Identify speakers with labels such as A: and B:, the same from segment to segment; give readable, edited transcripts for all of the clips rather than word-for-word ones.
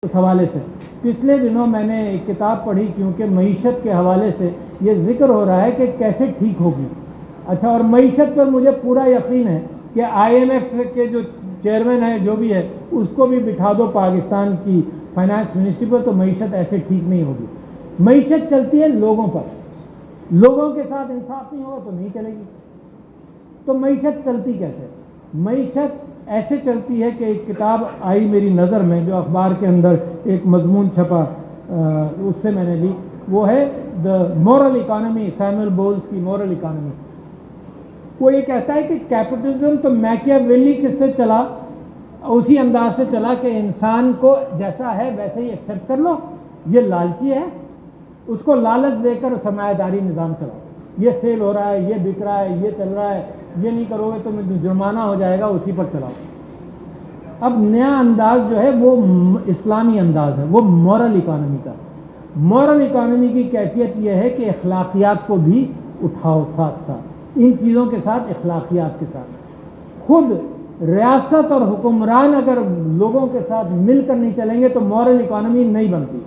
A: اس حوالے سے پچھلے دنوں میں نے ایک کتاب پڑھی، کیونکہ معیشت کے حوالے سے یہ ذکر ہو رہا ہے کہ کیسے ٹھیک ہوگی. اچھا، اور معیشت پر مجھے پورا یقین ہے کہ IMF کے جو چیئرمین ہے، جو بھی ہے، اس کو بھی بٹھا دو پاکستان کی فائنانس منسٹری پر، تو معیشت ایسے ٹھیک نہیں ہوگی. معیشت چلتی ہے لوگوں پر، لوگوں کے ساتھ انصاف نہیں ہوگا تو نہیں چلے گی. تو معیشت چلتی کیسے؟ معیشت ایسے چلتی ہے کہ ایک کتاب آئی میری نظر میں، جو اخبار کے اندر ایک مضمون چھپا، اس سے میں نے لی، وہ ہے the moral economy, Samuel bowls کی مورل اکانومی. وہ یہ کہتا ہے کہ کیپٹلزم تو میکیاویلی کس سے چلا، اسی انداز سے چلا کہ انسان کو جیسا ہے ویسے ہی ایکسیپٹ کر لو. یہ لالچی ہے، اس کو لالچ دے کر سرمایہ داری نظام چلاؤ. یہ سیل ہو رہا ہے، یہ بک رہا ہے، یہ چل رہا ہے، یہ نہیں کرو گے تو جرمانہ ہو جائے گا، اسی پر چلاؤ. اب نیا انداز جو ہے وہ اسلامی انداز ہے، وہ مورل اکانومی کا. مورل اکانومی کی کیفیت یہ ہے کہ اخلاقیات کو بھی اٹھاؤ ساتھ ساتھ، ان چیزوں کے ساتھ، اخلاقیات کے ساتھ. خود ریاست اور حکمران اگر لوگوں کے ساتھ مل کر نہیں چلیں گے تو مورل اکانومی نہیں بنتی.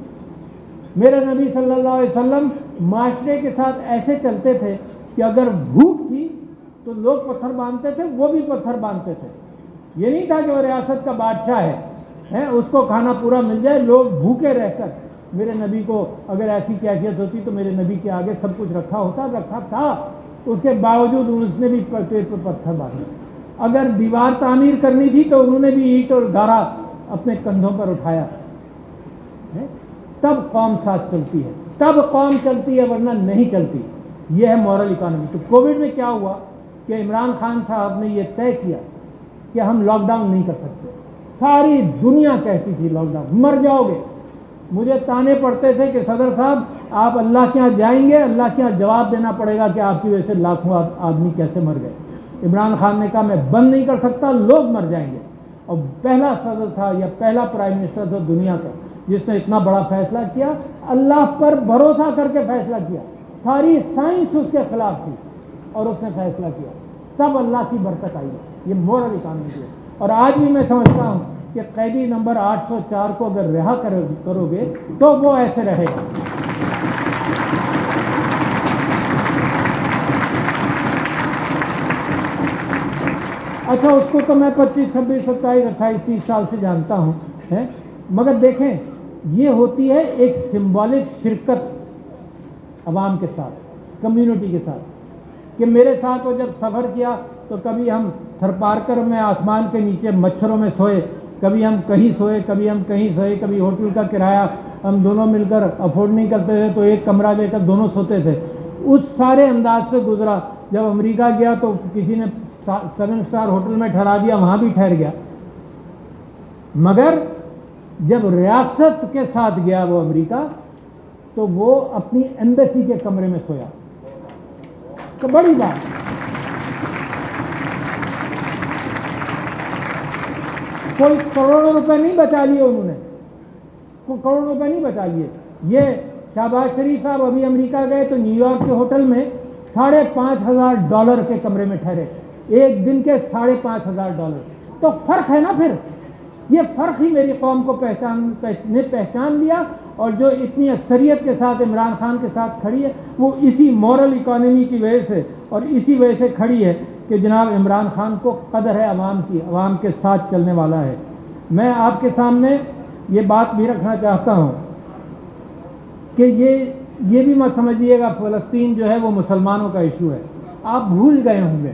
A: میرے نبی صلی اللہ علیہ وسلم معاشرے کے ساتھ ایسے چلتے تھے کہ اگر بھوک تھی تو لوگ پتھر باندھتے تھے، وہ بھی پتھر باندھتے تھے. یہ نہیں تھا کہ وہ ریاست کا بادشاہ ہے، اس کو کھانا پورا مل جائے. لوگ بھوکے رہ کر، میرے نبی کو اگر ایسی کیفیت ہوتی تو میرے نبی کے آگے سب کچھ رکھا تھا، اس کے باوجود اس نے بھی پیٹ پر پتھر باندھے. اگر دیوار تعمیر کرنی تھی تو انہوں نے بھی اینٹ اور گارا اپنے کندھوں پر اٹھایا. تب قوم ساتھ چلتی ہے، تب قوم چلتی ہے، ورنہ نہیں چلتی. یہ ہے مورل اکانومی. تو کووڈ میں کیا ہوا کہ عمران خان صاحب نے یہ طے کیا کہ ہم لاک ڈاؤن نہیں کر سکتے. ساری دنیا کہتی تھی لاک ڈاؤن، مر جاؤ گے. مجھے تانے پڑتے تھے کہ صدر صاحب آپ اللہ کے ہاں جائیں گے، اللہ کے ہاں جواب دینا پڑے گا کہ آپ کی وجہ سے لاکھوں آدمی کیسے مر گئے. عمران خان نے کہا میں بند نہیں کر سکتا، لوگ مر جائیں گے. اور پہلا صدر تھا یا پہلا پرائم منسٹر تھا دنیا کا جس نے اتنا بڑا فیصلہ کیا، اللہ پر بھروسہ کر کے فیصلہ کیا. ساری سائنس اس کے خلاف تھی اور اس نے فیصلہ کیا، تب اللہ کی برکت آئی. یہ مورل اکانومی ہے. اور آج بھی میں سمجھتا ہوں کہ قیدی نمبر 804 کو اگر رہا کرو گے تو وہ ایسے رہے گا. اچھا، اس کو تو میں 25 26 27 28 30 سال سے جانتا ہوں، مگر دیکھیں یہ ہوتی ہے ایک سمبولک شرکت عوام کے ساتھ، کمیونٹی کے ساتھ. کہ میرے ساتھ وہ جب سفر کیا تو کبھی ہم تھرپارکر میں آسمان کے نیچے مچھروں میں سوئے، کبھی ہم کہیں سوئے، کبھی ہم کہیں سوئے، کبھی ہوٹل کا کرایہ ہم دونوں مل کر افورڈ نہیں کرتے تھے تو ایک کمرہ لے کر دونوں سوتے تھے. اس سارے انداز سے گزرا. جب امریکہ گیا تو کسی نے 7 اسٹار ہوٹل میں ٹھہرا دیا، وہاں بھی ٹھہر گیا. مگر جب ریاست کے ساتھ گیا وہ امریکہ تو وہ اپنی ایمبیسی کے کمرے میں سویا. تو بڑی بات، کوئی کروڑوں روپے نہیں بچا لیے انہوں نے، کوئی کروڑوں روپے نہیں بچا لیے. یہ شہباز شریف صاحب ابھی امریکہ گئے تو نیو یارک کے ہوٹل میں $5,500 کے کمرے میں ٹھہرے، ایک دن کے $5,500. تو فرق ہے نا. پھر یہ فرق ہی میری قوم کو پہچان لیا، اور جو اتنی اکثریت کے ساتھ عمران خان کے ساتھ کھڑی ہے وہ اسی مورل اکانومی کی وجہ سے اور اسی وجہ سے کھڑی ہے کہ جناب عمران خان کو قدر ہے عوام کی، عوام کے ساتھ چلنے والا ہے. میں آپ کے سامنے یہ بات بھی رکھنا چاہتا ہوں کہ یہ بھی مت سمجھیے گا فلسطین جو ہے وہ مسلمانوں کا ایشو ہے. آپ بھول گئے ہوں گے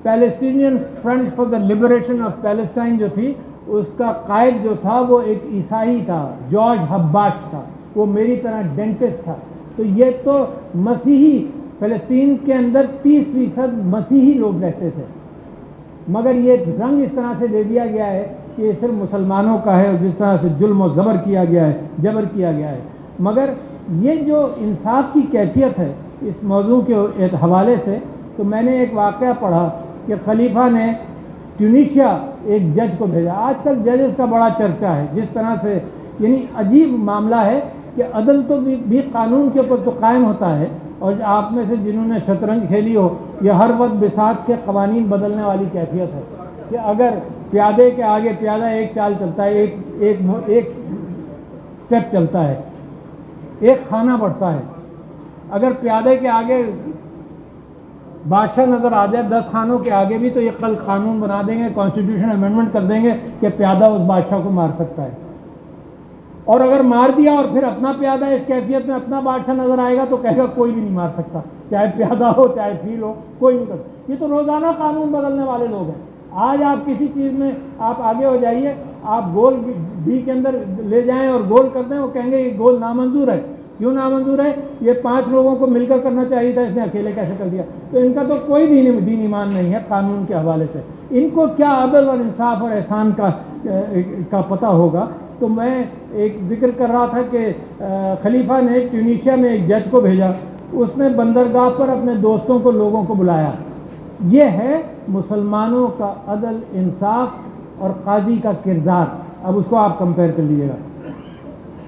A: Palestinian front for the liberation of Palestine جو تھی، اس کا قائد جو تھا وہ ایک عیسائی تھا، جارج ہباٹ تھا. وہ میری طرح ڈینٹسٹ تھا. تو یہ تو مسیحی، فلسطین کے اندر 30% مسیحی لوگ رہتے تھے، مگر یہ رنگ اس طرح سے دے دیا گیا ہے کہ یہ صرف مسلمانوں کا ہے، اور جس طرح سے ظلم و جبر کیا گیا ہے. مگر یہ جو انصاف کی کیفیت ہے اس موضوع کے حوالے سے، تو میں نے ایک واقعہ پڑھا کہ خلیفہ نے ٹیونیشیا ایک جج کو بھیجا. آج کل ججز کا بڑا چرچا ہے، جس طرح سے یعنی عجیب معاملہ ہے کہ عدل تو بھی قانون کے اوپر تو قائم ہوتا ہے. اور آپ میں سے جنہوں نے شطرنج کھیلی ہو، یہ ہر وقت بساط کے قوانین بدلنے والی کیفیت ہے کہ اگر پیادے کے آگے پیادہ ایک چال چلتا ہے، ایک اسٹیپ چلتا ہے، ایک خانہ بڑھتا ہے۔ اگر پیادے کے آگے بادشاہ نظر آ جائے 10 خانوں کے آگے بھی، تو یہ کل قانون بنا دیں گے، کانسٹیٹیوشن امینڈمنٹ کر دیں گے کہ پیادہ اس بادشاہ کو مار سکتا ہے۔ اور اگر مار دیا اور پھر اپنا پیادہ اس کیفیت میں اپنا بادشاہ نظر آئے گا تو کہے گا کوئی بھی نہیں مار سکتا، چاہے پیادہ ہو چاہے فیل ہو، کوئی نہیں کر سکتا۔ یہ تو روزانہ قانون بدلنے والے لوگ ہیں۔ آج آپ کسی چیز میں آپ آگے ہو جائیے، آپ گول بی کے اندر لے جائیں اور گول کر دیں، وہ کہیں گے یہ گول نامنظور ہے۔ کیوں نامنظور ہے؟ یہ 5 لوگوں کو مل کر کرنا چاہیے تھا، اس نے اکیلے کیسے کر دیا؟ تو ان کا تو کوئی دین ایمان نہیں ہے قانون کے حوالے سے۔ ان کو کیا عدل اور انصاف اور احسان کا پتہ ہوگا؟ تو میں ایک ذکر کر رہا تھا کہ خلیفہ نے ٹیونیشیا میں ایک جج کو بھیجا، اس نے بندرگاہ پر اپنے دوستوں کو، لوگوں کو بلایا۔ یہ ہے مسلمانوں کا عدل، انصاف اور قاضی کا کردار۔ اب اس کو آپ کمپیئر کر لیجیے گا۔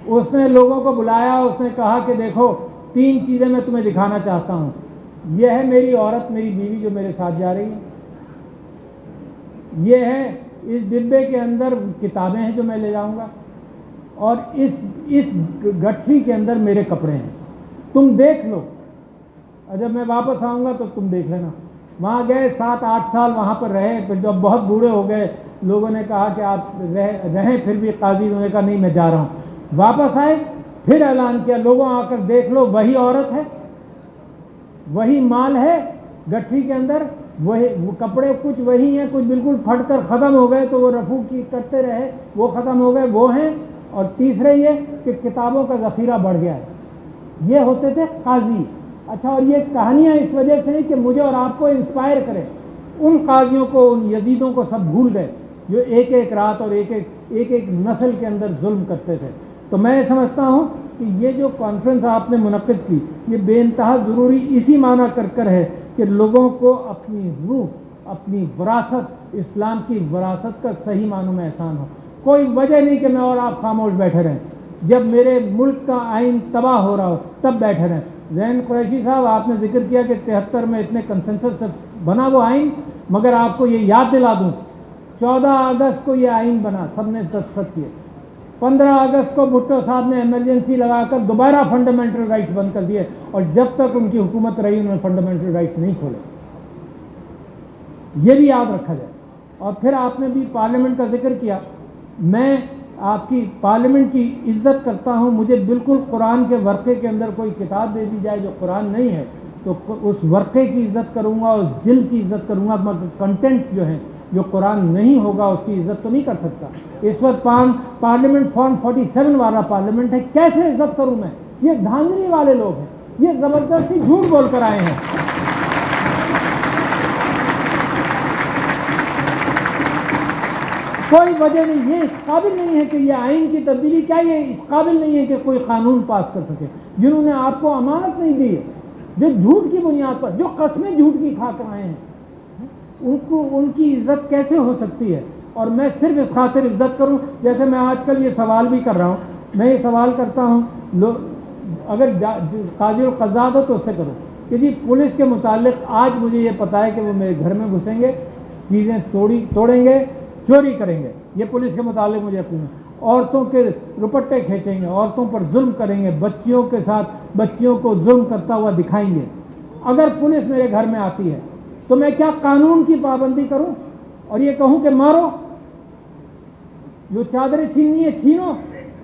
A: اس نے لوگوں کو بلایا، اس نے کہا کہ دیکھو 3 چیزیں میں تمہیں دکھانا چاہتا ہوں۔ یہ ہے میری عورت، میری بیوی جو میرے ساتھ جا رہی ہے۔ یہ ہے اس ڈبے کے اندر کتابیں ہیں جو میں لے جاؤں گا، اور اس گٹھری کے اندر میرے کپڑے ہیں، تم دیکھ لو، اور جب میں واپس آؤں گا تو تم دیکھ لینا۔ وہاں گئے، 7-8 سال وہاں پر رہے، پھر جب بہت بوڑھے ہو گئے، لوگوں نے کہا کہ آپ رہیں، پھر بھی قاضی نے کہا نہیں میں جا رہا ہوں۔ واپس آئے، پھر اعلان کیا لوگوں آ کر دیکھ لو، وہی عورت ہے، وہی مال ہے گٹھری کے اندر، وہی وہ کپڑے کچھ وہی ہیں، کچھ بالکل پھٹ کر ختم ہو گئے تو وہ رفو کی کرتے رہے، وہ ختم ہو گئے، وہ ہیں۔ اور تیسرے یہ کہ کتابوں کا ذخیرہ بڑھ گیا ہے۔ یہ ہوتے تھے قاضی۔ اچھا، اور یہ کہانیاں اس وجہ سے ہیں کہ مجھے اور آپ کو انسپائر کرے۔ ان قاضیوں کو، ان یزیدوں کو سب بھول گئے جو ایک ایک رات اور ایک نسل کے اندر ظلم کرتے تھے۔ تو میں سمجھتا ہوں کہ یہ جو کانفرنس آپ نے منعقد کی، یہ بے انتہا ضروری اسی معنی کر ہے کہ لوگوں کو اپنی روح، اپنی وراثت، اسلام کی وراثت کا صحیح معنوں میں احسان ہو۔ کوئی وجہ نہیں کہ میں اور آپ خاموش بیٹھے رہیں، جب میرے ملک کا آئین تباہ ہو رہا ہو تب بیٹھے رہیں۔ زین قریشی صاحب، آپ نے ذکر کیا کہ 73 میں اتنے کنسنسس سے بنا وہ آئین، مگر آپ کو یہ یاد دلا دوں 14 اگست کو یہ آئین بنا، سب نے دستخط کیے۔ 15 اگست کو بھٹو صاحب نے ایمرجنسی لگا کر دوبارہ فنڈامنٹل رائٹس بند کر دیے، اور جب تک ان کی حکومت رہی انہوں نے فنڈامنٹل رائٹس نہیں کھولے۔ یہ بھی یاد رکھا جائے۔ اور پھر آپ نے بھی پارلیمنٹ کا ذکر کیا۔ میں آپ کی پارلیمنٹ کی عزت کرتا ہوں، مجھے بالکل قرآن کے ورقے کے اندر کوئی کتاب دے دی جائے جو قرآن نہیں ہے تو اس ورقے کی عزت کروں گا، اس جلد کی عزت کروں گا، مگر کنٹینٹس جو ہیں جو قرآن نہیں ہوگا اس کی عزت تو نہیں کر سکتا۔ اس وقت پارلیمنٹ فارم 47 والا پارلیمنٹ ہے، کیسے عزت کروں میں؟ یہ دھاندلی والے لوگ ہیں، یہ زبردستی جھوٹ بول کر آئے ہیں۔ کوئی وجہ نہیں، یہ اس قابل نہیں ہے کہ یہ آئین کی تبدیلی، کیا یہ اس قابل نہیں ہے کہ کوئی قانون پاس کر سکے؟ جنہوں نے آپ کو امانت نہیں دی ہے، جو جھوٹ کی بنیاد پر، جو قسمیں جھوٹ کی کھا کر آئے ہیں، ان کی عزت کیسے ہو سکتی ہے؟ اور میں صرف اس خاطر عزت کروں، جیسے میں آج کل یہ سوال بھی کر رہا ہوں، میں یہ سوال کرتا ہوں، اگر قاضی القضات ہو تو اس سے کرو کہ جی پولیس کے متعلق آج مجھے یہ پتا ہے کہ وہ میرے گھر میں گھسیں گے، چیزیں توڑیں گے، چوری کریں گے، یہ پولیس کے متعلق مجھے یقین ہے۔ عورتوں کے دوپٹے کھینچیں گے، عورتوں پر ظلم کریں گے، بچیوں کے ساتھ بچیوں کو ظلم کرتا ہوا دکھائیں گے۔ اگر پولیس میرے گھر میں آتی ہے تو میں کیا قانون کی پابندی کروں اور یہ کہوں کہ مارو، جو چادریں چھیننی ہے چھینو،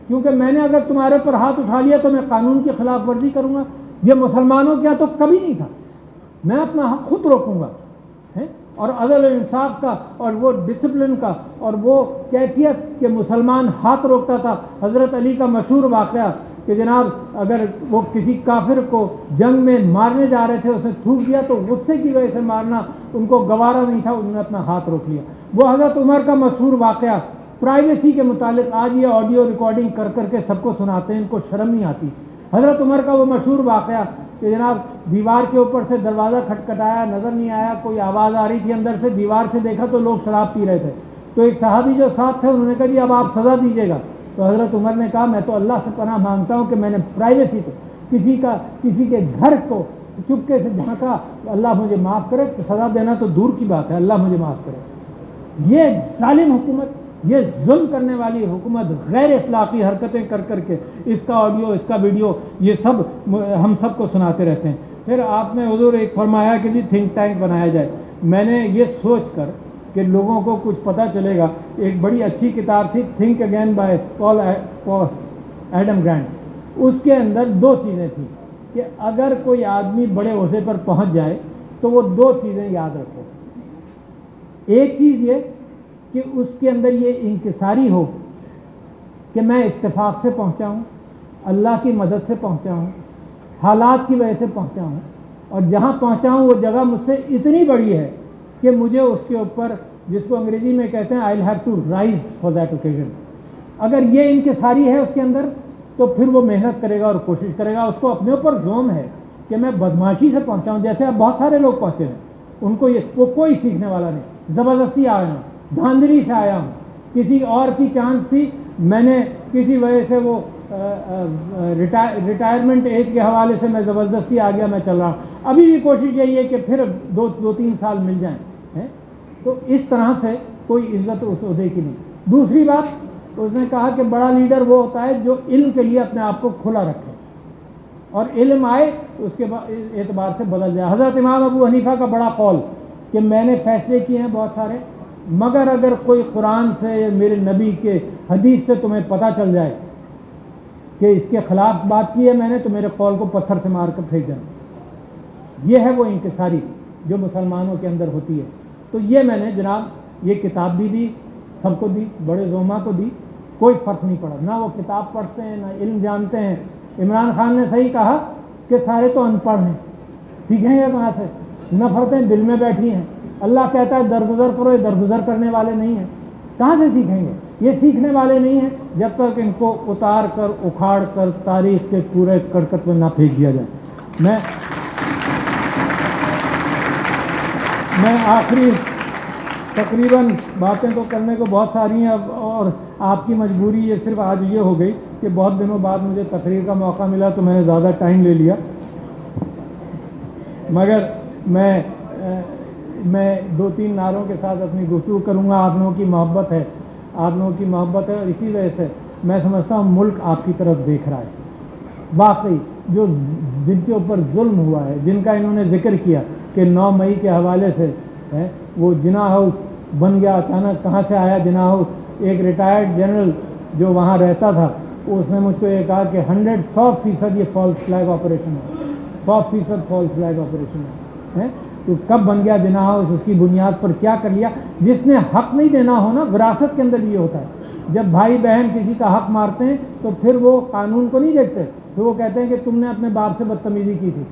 A: کیونکہ میں نے اگر تمہارے پر ہاتھ اٹھا لیا تو میں قانون کی خلاف ورزی کروں گا؟ یہ مسلمانوں کیا تو کبھی نہیں تھا۔ میں اپنا حق خود روکوں گا، اور عدل و انصاف کا اور وہ ڈسپلن کا اور وہ کیفیت کہ مسلمان ہاتھ روکتا تھا۔ حضرت علی کا مشہور واقعہ کہ جناب اگر وہ کسی کافر کو جنگ میں مارنے جا رہے تھے، اس نے تھوک دیا تو غصے کی وجہ سے مارنا ان کو گوارا نہیں تھا، انہوں نے اپنا ہاتھ روک لیا۔ وہ حضرت عمر کا مشہور واقعہ پرائیویسی کے متعلق، آج یہ آڈیو ریکارڈنگ کر کے سب کو سناتے ہیں، ان کو شرم نہیں آتی۔ حضرت عمر کا وہ مشہور واقعہ کہ جناب دیوار کے اوپر سے دروازہ کھٹکھٹایا، نظر نہیں آیا، کوئی آواز آ رہی تھی اندر سے، دیوار سے دیکھا تو لوگ شراب پی رہے تھے، تو ایک صحابی جو ساتھ تھے انہوں نے کہا جی اب آپ سزا دیجیے گا۔ تو حضرت عمر نے کہا میں تو اللہ سے پناہ مانگتا ہوں کہ میں نے پرائیویسی کو، کسی کے گھر کو چپکے سے جھانکا، اللہ مجھے معاف کرے، سزا دینا تو دور کی بات ہے، اللہ مجھے معاف کرے۔ یہ ظالم حکومت، یہ ظلم کرنے والی حکومت، غیر اخلاقی حرکتیں کر کر کے اس کا آڈیو، اس کا ویڈیو، یہ سب ہم سب کو سناتے رہتے ہیں۔ پھر آپ نے حضور ایک فرمایا کہ جی تھنک ٹینک بنایا جائے۔ میں نے یہ سوچ کر کہ لوگوں کو کچھ پتہ چلے گا، ایک بڑی اچھی کتاب تھی تھنک اگین بائی پال ایڈم گرانٹ، اس کے اندر 2 چیزیں تھیں کہ اگر کوئی آدمی بڑے عہدے پر پہنچ جائے تو وہ 2 چیزیں یاد رکھو۔ ایک چیز یہ کہ اس کے اندر یہ انکساری ہو کہ میں اتفاق سے پہنچا ہوں، اللہ کی مدد سے پہنچا ہوں، حالات کی وجہ سے پہنچا ہوں، اور جہاں پہنچا ہوں وہ جگہ مجھ سے اتنی بڑی ہے کہ مجھے اس کے اوپر، جس کو انگریزی میں کہتے ہیں I'll have to rise for that occasion۔ اگر یہ انکساری ہے اس کے اندر تو پھر وہ محنت کرے گا اور کوشش کرے گا۔ اس کو اپنے اوپر زوم ہے کہ میں بدماشی سے پہنچا ہوں، جیسے اب بہت سارے لوگ پہنچے ہیں، ان کو وہ کوئی سیکھنے والا نہیں، زبردستی آیا ہوں، دھاندلی سے آیا ہوں، کسی اور کی چانس تھی، میں نے کسی وجہ سے وہ ریٹائرمنٹ ایج کے حوالے سے میں زبردستی آ گیا، میں چل رہا ہوں۔ ابھی بھی کوشش یہی ہے کہ پھر 2-3 سال مل جائیں۔ تو اس طرح سے کوئی عزت اس عہدے کی نہیں۔ دوسری بات، اس نے کہا کہ بڑا لیڈر وہ ہوتا ہے جو علم کے لیے اپنے آپ کو کھلا رکھے، اور علم آئے اس کے اعتبار سے بدل جائے۔ حضرت امام ابو حنیفہ کا بڑا قول کہ میں نے فیصلے کیے ہیں بہت سارے، مگر اگر کوئی قرآن سے یا میرے نبی کے حدیث سے تمہیں پتہ چل جائے کہ اس کے خلاف بات کی ہے میں نے، تو میرے قول کو پتھر سے مار کر پھینک جانا۔ یہ ہے وہ انکساری جو مسلمانوں کے اندر ہوتی ہے۔ تو یہ میں نے جناب یہ کتاب بھی دی، سب کو دی، بڑے زوما کو دی، کوئی فرق نہیں پڑا، نہ وہ کتاب پڑھتے ہیں نہ علم جانتے ہیں۔ عمران خان نے صحیح کہا کہ سارے تو ان پڑھ ہیں، سیکھیں گے کہاں سے؟ نفرتیں دل میں بیٹھی ہیں۔ اللہ کہتا ہے درگزر کرو، یہ درگزر کرنے والے نہیں ہیں، کہاں سے سیکھیں گے؟ یہ سیکھنے والے نہیں ہیں جب تک ان کو اتار کر اکھاڑ کر تاریخ کے پورے کڑکٹ میں نہ پھینک دیا جائے۔ میں آخری تقریباً باتیں تو کرنے کو بہت ساری ہیں اب، اور آپ کی مجبوری یہ صرف آج یہ ہو گئی کہ بہت دنوں بعد مجھے تقریر کا موقع ملا تو میں نے زیادہ ٹائم لے لیا، مگر میں 2-3 نعروں کے ساتھ اپنی گفتگو کروں گا۔ آپ لوگوں کی محبت ہے، اور اسی وجہ سے میں سمجھتا ہوں ملک آپ کی طرف دیکھ رہا ہے۔ واقعی جو جن کے اوپر ظلم ہوا ہے، جن کا انہوں نے ذکر کیا کہ 9 مئی کے حوالے سے وہ جناح ہاؤس بن گیا، اچانک کہاں سے آیا جناح ہاؤس؟ ایک ریٹائرڈ جنرل جو وہاں رہتا تھا اس نے مجھ کو یہ کہا کہ 100% یہ فالس فلیگ آپریشن ہے، 100% فالس فلیگ آپریشن ہے۔ تو کب بن گیا جناح ہاؤس، اس کی بنیاد پر کیا کر لیا؟ جس نے حق نہیں دینا ہو نا، وراثت کے اندر یہ ہوتا ہے، جب بھائی بہن کسی کا حق مارتے ہیں تو پھر وہ قانون کو نہیں دیکھتے، پھر وہ کہتے ہیں کہ تم نے اپنے باپ سے بدتمیزی کی تھی،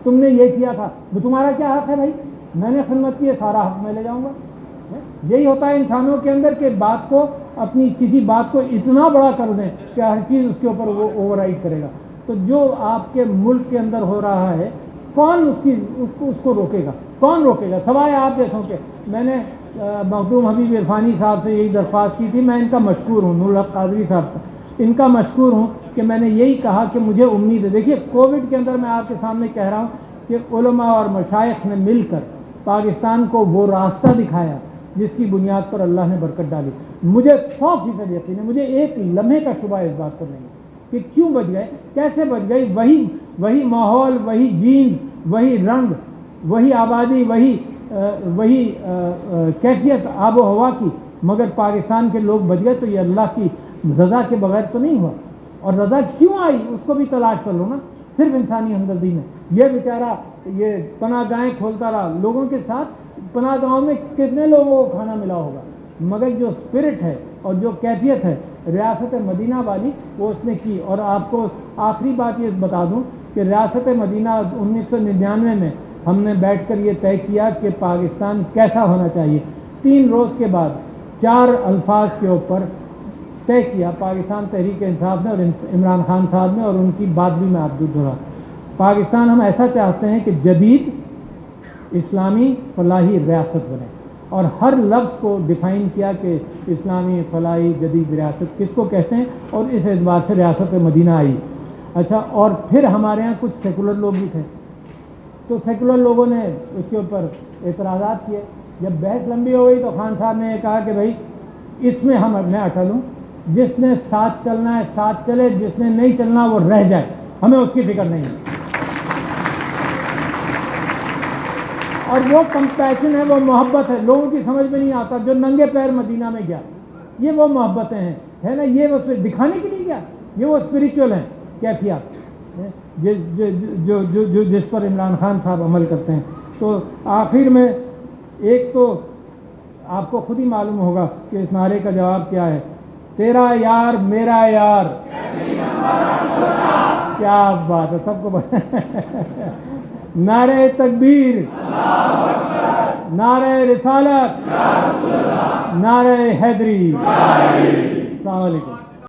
A: تم نے یہ کیا تھا، وہ تمہارا کیا حق ہے بھائی؟ میں نے خدمت کی ہے، سارا حق میں لے جاؤں گا۔ یہی ہوتا ہے انسانوں کے اندر کہ بات کو، اپنی کسی بات کو اتنا بڑا کر دیں کہ ہر چیز اس کے اوپر وہ اوور رائڈ کرے گا۔ تو جو آپ کے ملک کے اندر ہو رہا ہے، کون اس کو روکے گا؟ کون روکے گا سوائے آپ جیسوں کے؟ میں نے مخدوم حبیب عرفانی صاحب سے یہی درخواست کی تھی، میں ان کا مشکور ہوں، نور الحق قادری صاحب کا ان کا مشکور ہوں کہ میں نے یہی کہا کہ مجھے امید ہے۔ دیکھیے کووڈ کے اندر میں آپ کے سامنے کہہ رہا ہوں کہ علماء اور مشائخ نے مل کر پاکستان کو وہ راستہ دکھایا جس کی بنیاد پر اللہ نے برکت ڈالی۔ مجھے 100% یقین ہے، مجھے ایک لمحے کا شبہ اس بات پر نہیں کہ کیوں بچ گئے، کیسے بچ گئی۔ وہی ماحول، وہی جینز، وہی رنگ، وہی آبادی، وہی کیفیت آب و ہوا کی، مگر پاکستان کے لوگ بچ گئے۔ تو یہ اللہ کی رضا کے بغیر تو نہیں ہوا، اور رضا کیوں آئی اس کو بھی تلاش کر لو نا، صرف انسانی ہمدردی میں۔ یہ بیچارہ یہ پناہ گاہیں کھولتا رہا لوگوں کے ساتھ، پناہ گاہوں میں کتنے لوگوں کو کھانا ملا ہوگا، مگر جو اسپرٹ ہے اور جو کیفیت ہے ریاست مدینہ والی وہ اس نے کی۔ اور آپ کو آخری بات یہ بتا دوں کہ ریاست مدینہ 1999 میں ہم نے بیٹھ کر یہ طے کیا کہ پاکستان کیسا ہونا چاہیے۔ 3 روز کے بعد 4 الفاظ کے اوپر طے کیا پاکستان تحریک انصاف نے اور عمران خان صاحب نے، اور ان کی بات بھی میں آپ کو دہرا۔ پاکستان ہم ایسا چاہتے ہیں کہ جدید اسلامی فلاحی ریاست بنے، اور ہر لفظ کو ڈیفائن کیا کہ اسلامی فلاحی جدید ریاست کس کو کہتے ہیں، اور اس اعتبار سے ریاست مدینہ آئی۔ اچھا، اور پھر ہمارے ہاں کچھ سیکولر لوگ بھی تھے، تو سیکولر لوگوں نے اس کے اوپر اعتراضات کیے جب بحث لمبی ہو گئی تو خان صاحب نے یہ کہا کہ بھائی اس میں میں اٹل ہوں، جس نے ساتھ چلنا ہے ساتھ چلے، جس نے نہیں چلنا وہ رہ جائے، ہمیں اس کی فکر نہیں ہے۔ اور وہ کمپیشن ہے، وہ محبت ہے، لوگوں کی سمجھ میں نہیں آتا۔ جو ننگے پیر مدینہ میں گیا، یہ وہ محبتیں ہیں، ہے نا، یہ اس دکھانے کے لیے گیا، یہ وہ اسپریچول ہیں کیفیات جس پر عمران خان صاحب عمل کرتے ہیں۔ تو آخر میں ایک تو آپ کو خود ہی معلوم ہوگا کہ اس نعرے کا جواب کیا ہے، تیرا یار میرا یار، کیا بات ہے، سب کو نعرہ تکبیر، نعرہ رسالت، نعرہ حیدری۔ السلام علیکم۔